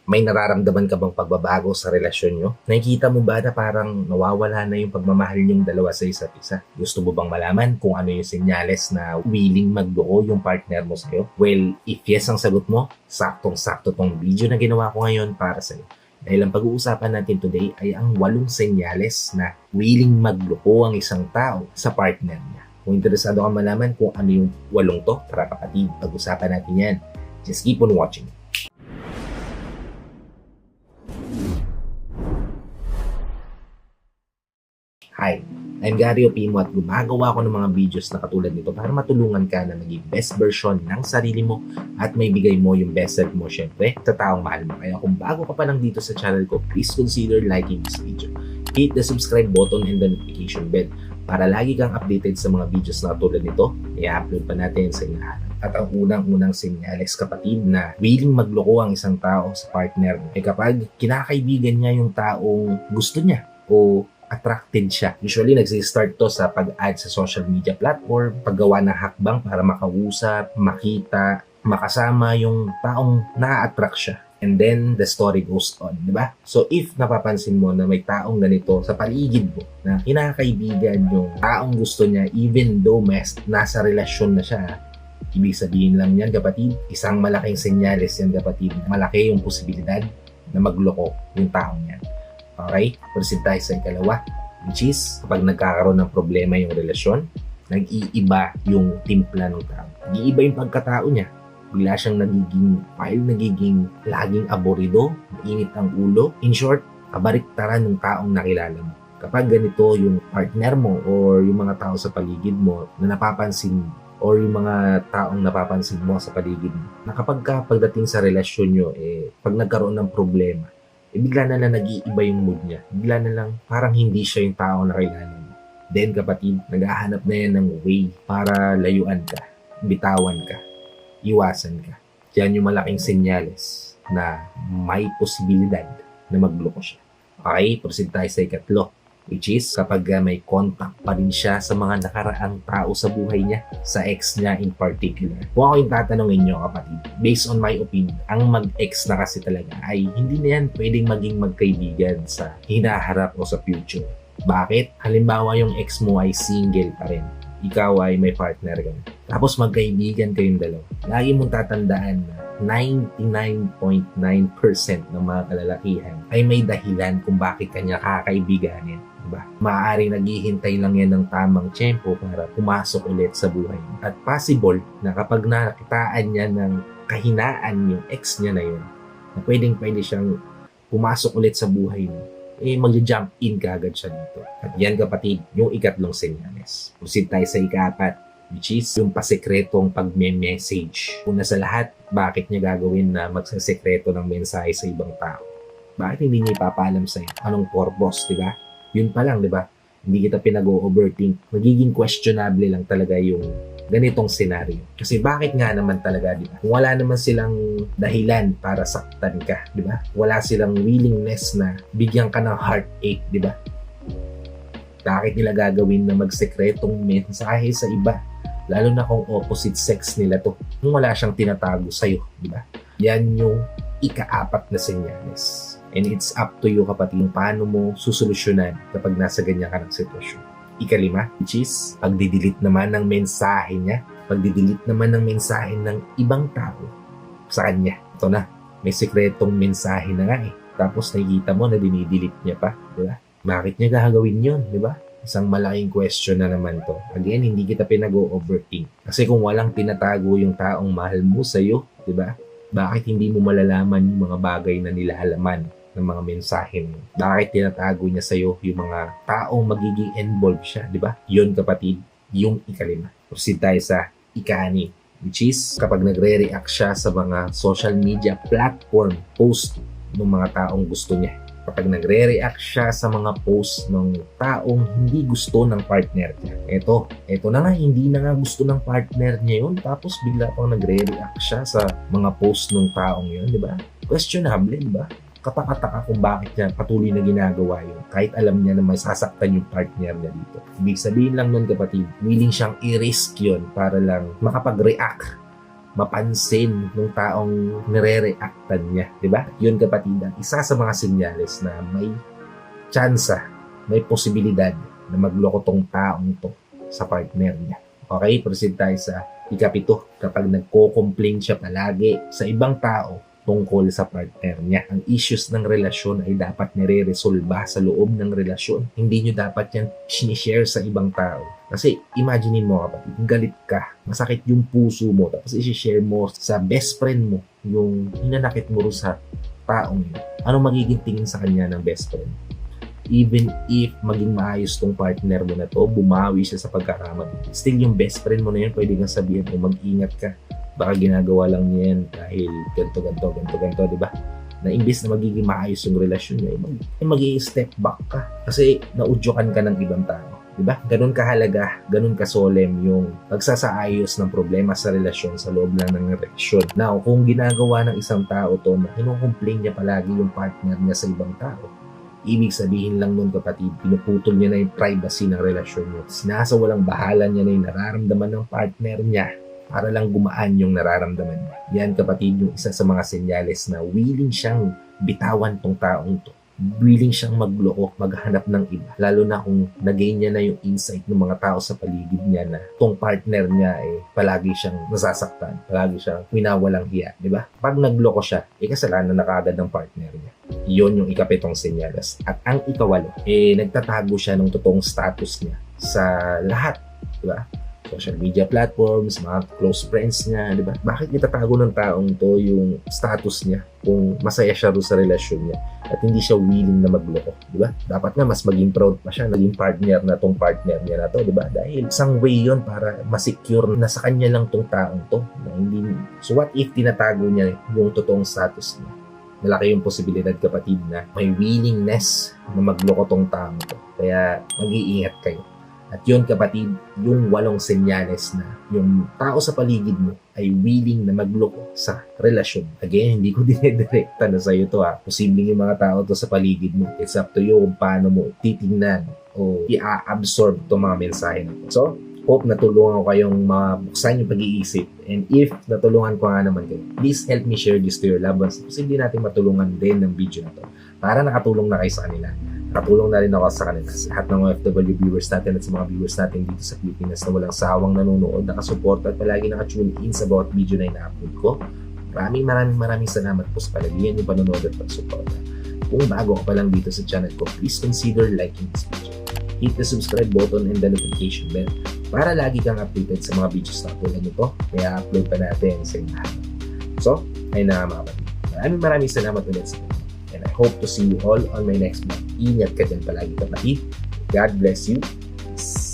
May nararamdaman ka bang pagbabago sa relasyon nyo? Nakikita mo ba na parang nawawala na yung pagmamahal yung dalawa sa isa't isa? Gusto mo bang malaman kung ano yung senyales na willing magloko yung partner mo sa'yo? Well, if yes ang sagot mo, saktong-sakto tong video na ginawa ko ngayon para sa'yo. Dahil ang pag-uusapan natin today ay ang 8 senyales na willing magloko ang isang tao sa partner niya. Kung interesado ka malaman kung ano yung 8 to, tara kapatid, pag-usapan natin yan. Just keep on watching. Hi, I'm Gary Opimo at gumagawa ako ng mga videos na katulad nito para matulungan ka na maging best version ng sarili mo at may bigay mo yung best self mo syempre sa taong mahal mo. Kaya kung bago ka pa lang dito sa channel ko, please consider liking this video. Hit the subscribe button and the notification bell para lagi kang updated sa mga videos na katulad nito. I-upload pa natin sa inahanap. At ang unang-unang senyales kapatid na willing magloko ang isang tao sa partner ay kapag kinakaibigan niya yung taong gusto niya o attracted siya. Usually, nagsi-start to sa pag-add sa social media platform, paggawa ng hakbang para makausap, makita, makasama yung taong na-attract siya. And then, the story goes on, di ba? So, if napapansin mo na may taong ganito sa paligid mo na kinakaibigan yung taong gusto niya even though nasa relasyon na siya, ibig sabihin lang yan, kapatid, isang malaking senyales yan, kapatid. Malaki yung posibilidad na magloko yung taong yan. Okay? Proceed tayo sa ikalawa, which is kapag nagkakaroon ng problema yung relasyon, nag-iiba yung timpla ng tao. Nag-iiba yung pagkatao niya. Bigla siyang nagiging laging aborido, mainit ang ulo. In short, kabaliktaran ng taong nakilala mo. Kapag ganito yung partner mo or yung mga tao sa paligid mo na napapansin mo, or yung mga taong napapansin mo sa paligid mo, na kapag pagdating sa relasyon nyo, pag nagkaroon ng problema, bigla na lang nag-iiba yung mood niya. Bigla na lang parang hindi siya yung taong nakilala mo. Then kapatid, naghahanap na yan ng way para layuan ka, bitawan ka, iwasan ka. Yan yung malaking senyales na may posibilidad na magloko siya. Okay, proceed tayo sa ikatlo, which is kapag may contact pa rin siya sa mga nakaraang tao sa buhay niya, sa ex niya in particular. Kung ako yung tatanungin nyo kapatid, based on my opinion, ang mag-ex na kasi talaga ay hindi na yan pwedeng maging magkaibigan sa hinaharap o sa future. Bakit? Halimbawa yung ex mo ay single pa rin, ikaw ay may partner ka na. Tapos magkaibigan kayong dalawa. Lagi mong tatandaan na 99.9% ng mga kalalakihan ay may dahilan kung bakit kanya kakaibiganin. Diba? Maaaring naghihintay lang yan ng tamang tiyempo para pumasok ulit sa buhay mo. At possible na kapag nakitaan niya ng kahinaan yung ex niya na yun, na pwede siyang pumasok ulit sa buhay mo, mag-jump in ka agad siya dito. At yan kapatid, yung ikatlong senyales. Proceed tayo sa ikapat, which is yung pasekretong pagme-message. Una sa lahat, bakit niya gagawin na magsasekreto ng mensahe sa ibang tao? Bakit hindi niya ipapaalam sa'yo? Anong purpose, di ba? Yun pa lang, di ba? Hindi kita pinag-overthink. Magiging questionable lang talaga yung ganitong senaryo. Kasi bakit nga naman talaga, di ba? Kung wala naman silang dahilan para saktan ka, di ba? Wala silang willingness na bigyan ka ng heartache, di ba? Bakit nila gagawin na magsekretong mensahe sa iba? Lalo na kung opposite sex nila to. Kung wala siyang tinatago sa'yo, di ba? Yan yung ikaapat na senyales. And it's up to you kapatid kung paano mo susolusyonan kapag nasa ganyan ka ng sitwasyon. Ikalima, which is pagdidelete naman ng mensahe niya, pagdidelete naman ng mensahe ng ibang tao sa kanya. Ito na, may sekretong mensahe na nga Tapos nakikita mo na dinidelete niya pa, di ba? Bakit niya gagawin yun, di ba? Isang malaking question na naman to. Again, hindi kita pinag-overthink. Kasi kung walang tinatago yung taong mahal mo sa'yo, di ba? Bakit hindi mo malalaman yung mga bagay na nilalaman ng mga mensahe mo? Bakit tinatago niya sa'yo yung mga taong magiging involved siya, di ba? Yun kapatid, yung ikalima. Proceed tayo sa ikani, which is kapag nagre-react siya sa mga social media platform post ng mga taong gusto niya. Kapag nagre-react siya sa mga post ng taong hindi gusto ng partner niya. Ito na nga, hindi na nga gusto ng partner niya yun. Tapos bigla pang nagre-react siya sa mga post ng taong yun, di ba? Questionable, di ba? Katakataka kung bakit niya patuloy na ginagawa yun kahit alam niya na may sasaktan yung partner niya dito. Ibig sabihin lang nun kapatid, willing siyang i-risk yun para lang makapag-react mapansin ng taong nire-reactan niya, di ba? Yun kapatid, ang isa sa mga senyales na may tsansa, may posibilidad na magloko tong taong to sa partner niya. Okay, proceed tayo sa ikapito. Kapag nagko-complain siya palagi sa ibang tao tungkol sa partner niya. Ang issues ng relasyon ay dapat nire-resolba sa loob ng relasyon. Hindi nyo dapat yan sinishare sa ibang tao. Kasi imaginein mo kapatid, galit ka, masakit yung puso mo, tapos isishare mo sa best friend mo yung hinanakit mo rin sa taong yun. Ano magiging tingin sa kanya ng best friend? Even if maging maayos tong partner mo na to, bumawi siya sa pagkakamali, still yung best friend mo na yun, pwede kang sabihin mo, mag-ingat ka. Baka ginagawa lang niya yan dahil ganito, di ba? Na imbis na magiging maayos yung relasyon niya, mag-i-step back ka. Kasi naudyokan ka ng ibang tao. Di ba? Ganun kahalaga, ganun kasolem yung pagsasaayos ng problema sa relasyon sa loob lang ng relasyon. Now, kung ginagawa ng isang tao to na kinukomplain niya palagi yung partner niya sa ibang tao, ibig sabihin lang nun kapatid, pinuputol niya na yung privacy ng relasyon niyo. Sinasawalang bahala niya na yung nararamdaman ng partner niya para lang gumaan yung nararamdaman niya. Yan kapatid yung isa sa mga senyales na willing siyang bitawan tong taong to. Willing siyang magloko, maghanap ng iba. Lalo na kung nagain niya na yung insight ng mga tao sa paligid niya na tong partner niya palagi siyang nasasaktan, palagi siyang winawalang hiya, di ba? Pag nagloko siya, kasalanan na kaagad ng partner niya. Iyon yung ikapitong senyales. At ang ikawalo, nagtatago siya ng totoong status niya sa lahat, di ba? Social media platforms, mga close friends niya, di ba? Bakit itatago ng taong to yung status niya kung masaya siya rin sa relasyon niya at hindi siya willing na magloko, di ba? Dapat nga mas maging proud pa siya, naging partner na tong partner niya na to, di ba? Dahil isang way yon para ma-secure na sa kanya lang tong taong to. Na hindi... So what if tinatago niya yung totoong status niya? Malaki yung posibilidad kapatid na may willingness na magloko tong taong to. Kaya mag-iingat kayo. At yun kapatid, yung 8 senyales na yung tao sa paligid mo ay willing na magloko sa relasyon. Again, hindi ko dinedirekta na sa'yo to ha. Posibleng yung mga tao to sa paligid mo. It's up to you kung paano mo titingnan o i-absorb itong mga mensahe na to. So, hope natulungan ko kayong mabuksan yung pag-iisip. And if natulungan ko nga naman kayo, please help me share this to your loved ones. Posible natin matulungan din ng video na to para nakatulong na kayo sa kanila. Nakatulong na rin ako sa kanila, sa lahat ng OFW viewers natin at sa mga viewers natin dito sa Pilipinas na walang sawang nanonood, nakasuporta at palagi nakatune in sa bawat video na ina-upload ko. Maraming salamat po sa palagihan yung panonood at pagsuporta. Kung bago ka pa lang dito sa channel ko, please consider liking this video. Hit the subscribe button and the notification bell para lagi kang updated sa mga videos na tulad nito. Kaya upload pa natin sa lahat. So, ayun na mga kapatid. Maraming salamat ulit sa inyo. And I hope to see you all on my next vlog. Ingat ka dyan palagi kapatid. God bless you. Peace.